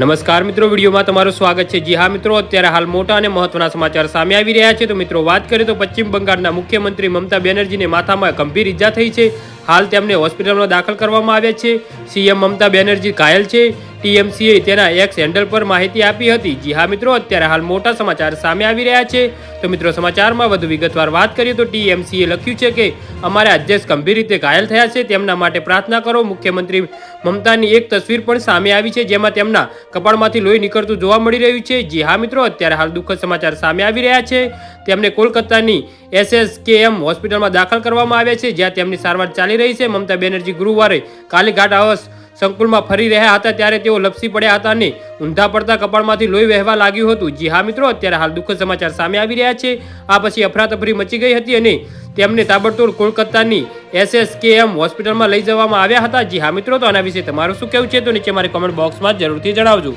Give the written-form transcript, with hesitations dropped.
નમસ્કાર મિત્રો, વિડીયોમાં તમારું સ્વાગત છે। જી હા મિત્રો, અત્યારે હાલ મોટા અને મહત્વના સમાચાર સામે આવી રહ્યા છે। તો મિત્રો વાત કરીએ તો પશ્ચિમ બંગાળના મુખ્યમંત્રી મમતા બેનર્જીને માથામાં ગંભીર ઈજા થઈ છે। હાલ તેમને હોસ્પિટલમાં દાખલ કરવામાં આવ્યા છે। સીએમ મમતા બેનર્જી ઘાયલ છે। ટીએમસીએ તેના એક્સ હેન્ડલ પર માહિતી આપી હતી। જી હા મિત્રો, અત્યારે હાલ મોટા સમાચાર સામે આવી રહ્યા છે। તો મિત્રો સમાચારમાં વધુ વિગતવાર વાત કરીએ તો ટીએમસીએ લખ્યું છે કે અમારા અધ્યક્ષ ગંભીર રીતે ઘાયલ થયા છે, તેમના માટે પ્રાર્થના કરો। મુખ્યમંત્રી મમતાની એક તસવીર પણ સામે આવી છે, જેમાં તેમના કપાળમાંથી લોહી નીકળતું જોવા મળી રહ્યું છે। જી હા મિત્રો, અત્યારે હાલ દુઃખદ સમાચાર સામે આવી રહ્યા છે। તેમને કોલકાતાની એસએસકેએમ હોસ્પિટલમાં દાખલ કરવામાં આવ્યા છે, જ્યાં તેમની સારવાર ચાલી રહી છે। મમતા બેનર્જી ગુરુવારે કાલીઘાટ આવાસ સંકુલમાં ફરી રહ્યા હતા, ત્યારે તેઓ લપસી પડ્યા હતા અને ઊંધા પડતા કપાળમાંથી લોહી વહેવા લાગ્યું હતું। જી હા મિત્રો, અત્યારે હાલ દુઃખદ સમાચાર સામે આવી રહ્યા છે। આ પછી અફરાતફરી મચી ગઈ હતી અને તેમને તાબડતોડ કોલકાતાની એસએસકેએમ હોસ્પિટલમાં લઈ જવામાં આવ્યા હતા। જી હા મિત્રો, તો આના વિશે તમારું શું કહેવું છે તો નીચે મારી કોમેન્ટ બોક્સમાં જરૂરથી જણાવજો।